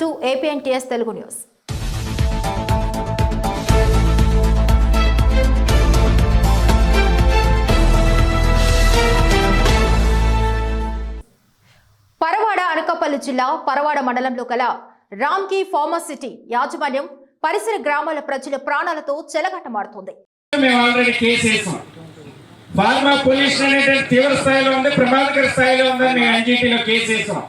To APNTS Telugu news. Paravada Anakapalli జిల్లా పరవాడ మండలంలో గల రామ్కి ఫార్మాసిటీ యాజమాన్యం పరిసర గ్రామాల ప్రజల ప్రాణాలతో చెలగాటమాడుతోంది. ఫార్మా పొల్యూషన్ అనేది తీవ్ర స్థాయిలో ఉంది, ప్రమాదకర స్థాయిలో ఉందని ఎన్జిటిలో కేసు వేసాం.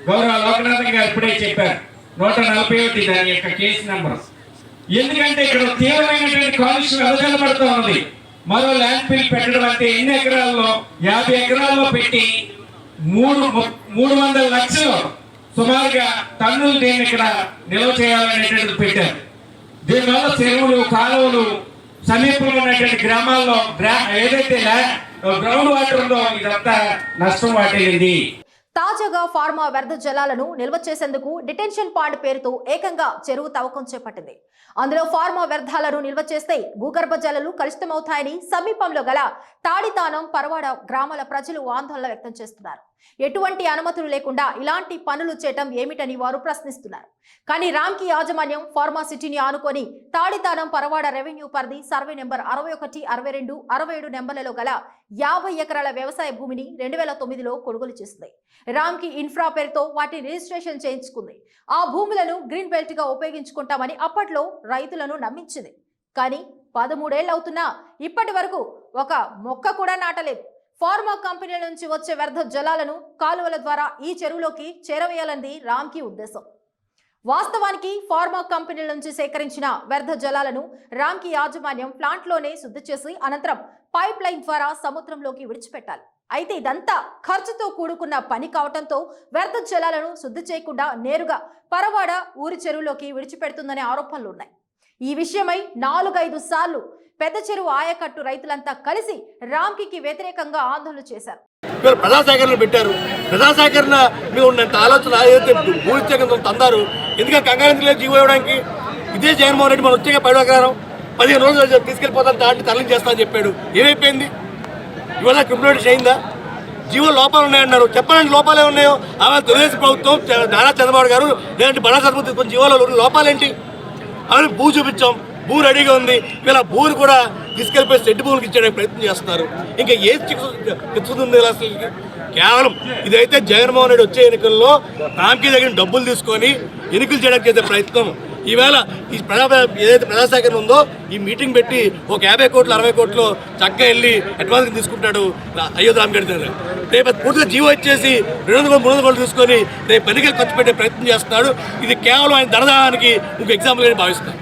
గౌరవ లోకనాథన్ గారు ఇప్పుడే చెప్పారు 141 దాని యొక్క కేసు నెంబర్. ఎందుకంటే ఇక్కడ తీవ్రమైనటువంటి కాలుష్యం వెదజల్లబడుతూ ఉంది. మరో ల్యాండ్ ఫిల్ పెట్టడం అంటే ఎన్ని ఎకరాల్లో 50 ఎకరాల్లో పెట్టి 300 లక్షలు సుమారుగా టన్నులు దీన్ని ఇక్కడ నిల్వ చేయాలనేటువంటిది పెట్టారు. దీనివల్ల చెరువులు కాలువలు సమీపంలో ఉన్నటువంటి గ్రామాల్లో ఏదైతే గ్రౌండ్ వాటర్ ఉందో ఇదంతా నష్టం వాటిల్లింది. తాజాగా ఫార్మా వ్యర్థ జలాలను నిల్వ చేసేందుకు డిటెన్షన్ పాండ్ పేరుతో ఏకంగా చెరువు తవ్వకం చేపట్టింది. అందులో ఫార్మా వ్యర్థాలను నిల్వ చేస్తే భూగర్భ జలాలు కలుషితమవుతాయని సమీపంలో గల తాడితానం పరవాడ గ్రామాల ప్రజలు ఆందోళన వ్యక్తం చేస్తున్నారు. ఎటువంటి అనుమతులు లేకుండా ఇలాంటి పనులు చేయటం ఏమిటని వారు ప్రశ్నిస్తున్నారు. కానీ రామ్కి యాజమాన్యం ఫార్మాసిటీని ఆనుకొని తాడితానం పరవాడ రెవెన్యూ పరిధి సర్వే నెంబర్ 61, 62, 67 నెంబర్లలో గల 50 ఎకరాల వ్యవసాయ భూమిని 2009లో కొనుగోలు చేసింది. రామ్కి ఇన్ఫ్రా పేరుతో వాటిని రిజిస్ట్రేషన్ చేయించుకుంది. ఆ భూములను గ్రీన్ బెల్ట్ గా ఉపయోగించుకుంటామని అప్పట్లో రైతులను నమ్మించింది. కానీ 13 ఏళ్ళు అవుతున్నా ఇప్పటి వరకు ఒక మొక్క కూడా నాటలేదు. ఫార్మా కంపెనీల నుంచి వచ్చే వ్యర్థ జలాలను కాలువల ద్వారా ఈ చెరువులోకి చేరవేయాలన్నది రామ్కి ఉద్దేశం. వాస్తవానికి ఫార్మా కంపెనీల నుంచి సేకరించిన వ్యర్థ జలాలను రామ్కి యాజమాన్యం ప్లాంట్లోనే శుద్ధి చేసి అనంతరం పైప్ లైన్ ద్వారా సముద్రంలోకి విడిచిపెట్టాలి. అయితే ఇదంతా ఖర్చుతో కూడుకున్న పని కావడంతో వ్యర్థ జలాలను శుద్ధి చేయకుండా నేరుగా పరవాడ ఊరి చెరువులోకి విడిచిపెడుతుందనే ఆరోపణలు ఉన్నాయి. ఈ విషయమై 4-5 సార్లు పెద్ద చెరువు ఆయకట్టు రైతులంతా కలిసి రామ్కి వ్యతిరేకంగా ఆందోళన చేశారు. ప్రజాసేకరణ పెట్టారు. ప్రజాసేకరణ మీద ఉన్నంత ఆలోచన ఏదైతే భూమి తందారు ఎందుకంటే కంగారు జీవో ఇవ్వడానికి ఇదే జగన్మోహన్ రెడ్డి మనం వచ్చాక 10వ ఎకరం 15 రోజులు తీసుకెళ్లిపోతాను దాంట్లో తరలించి చేస్తానని చెప్పాడు. ఏమైపోయింది? ఇవాళ క్రిమినల్ అయిందా? జీవో లోపాలు ఉన్నాయన్నారు. చెప్పాలంటే లోపాలే ఉన్నాయో ఆమె తెలుగుదేశం ప్రభుత్వం నారా చంద్రబాబు గారు లేదంటే బడా సర్పంచ్ తీసుకొని జీవోలో లోపాలేంటి? ఆమె భూ చూపించాం, భూ రెడీగా ఉంది. ఇలా భూని కూడా తీసుకెళ్ళిపోయి సెట్ భూములకు ఇచ్చడానికి ప్రయత్నం చేస్తున్నారు. ఇంకా ఏది చిక్కుతుంది అసలు? కేవలం ఇదైతే జగన్మోహన్ రెడ్డి వచ్చే ఎన్నికల్లో రామ్కి దగ్గర డబ్బులు తీసుకొని ఎన్నికలు చేయడానికి చేసే ప్రయత్నం. ఈవేళ ఈ ఏదైతే ప్రజాసేకరణ ఉందో ఈ మీటింగ్ పెట్టి ఒక 50 కోట్లు 60 కోట్లు చక్కగా వెళ్ళి అడ్వాన్స్ తీసుకుంటాడు అయోధ్య రామ్ గడి దగ్గర. రేపు పూర్తిగా జీవో ఇచ్చేసి 200-300 కోట్లు తీసుకొని రేపు ఎన్నికలు ఖర్చు పెట్టే ప్రయత్నం చేస్తున్నాడు. ఇది కేవలం ఆయన ధనదానానికి ఇంకొక ఎగ్జాంపుల్ అని భావిస్తాను.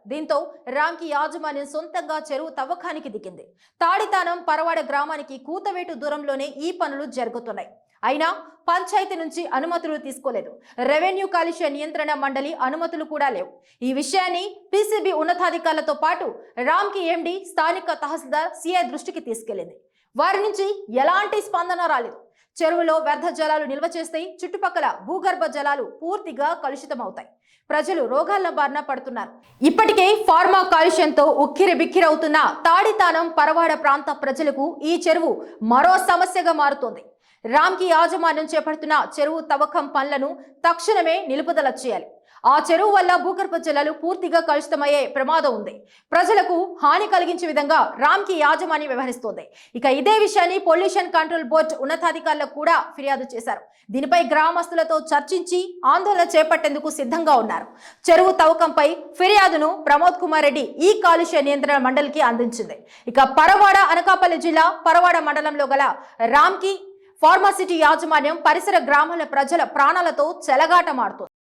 దీంతో రామ్కి యాజమాన్యం సొంతంగా చెరువు తవ్వకానికి దిగింది. తాడితానం పరవాడ గ్రామానికి కూతవేటు దూరంలోనే ఈ పనులు జరుగుతున్నాయి. అయినా పంచాయతీ నుంచి అనుమతులు తీసుకోలేదు. రెవెన్యూ కాలుష్య నియంత్రణ మండలి అనుమతులు కూడా లేవు. ఈ విషయాన్ని PCB ఉన్నతాధికారులతో పాటు రామ్కి MD స్థానిక తహసీల్దార్ CI దృష్టికి తీసుకెళ్లింది. వారి నుంచి ఎలాంటి స్పందన రాలేదు. చెరువులో వ్యర్థ జలాలు నిల్వ చేస్తే చుట్టుపక్కల భూగర్భ జలాలు పూర్తిగా కలుషితమవుతాయి. ప్రజలు రోగాల బారిన పడుతున్నారు. ఇప్పటికే ఫార్మా కాలుష్యంతో ఉక్కిరి బిక్కిరవుతున్న తాడితానం పరవాడ ప్రాంత ప్రజలకు ఈ చెరువు మరో సమస్యగా మారుతోంది. రామ్కి యాజమాన్యం చేపడుతున్న చెరువు తవ్వకం పనులను తక్షణమే నిలుపుదల చేయాలి. ఆ చెరువు వల్ల భూగర్భ జలాలు పూర్తిగా కలుషితమయ్యే ప్రమాదం ఉంది. ప్రజలకు హాని కలిగించే విధంగా రామ్కి యాజమాన్యం వ్యవహరిస్తోంది. ఇక ఇదే విషయాన్ని పొల్యూషన్ కంట్రోల్ బోర్డు ఉన్నతాధికారులకు కూడా ఫిర్యాదు చేశారు. దీనిపై గ్రామస్తులతో చర్చించి ఆందోళన చేపట్టేందుకు సిద్ధంగా ఉన్నారు. చెరువు తవ్వకంపై ఫిర్యాదును ప్రమోద్ కుమార్ రెడ్డి ఈ కాలుష్య నియంత్రణ మండలికి అందించింది. ఇక పరవాడ అనకాపల్లి జిల్లా పరవాడ మండలంలో గల రామ్కి ఫార్మాసిటీ యాజమాన్యం పరిసర గ్రామాల ప్రజల ప్రాణాలతో చెలగాటమాడుతోంది.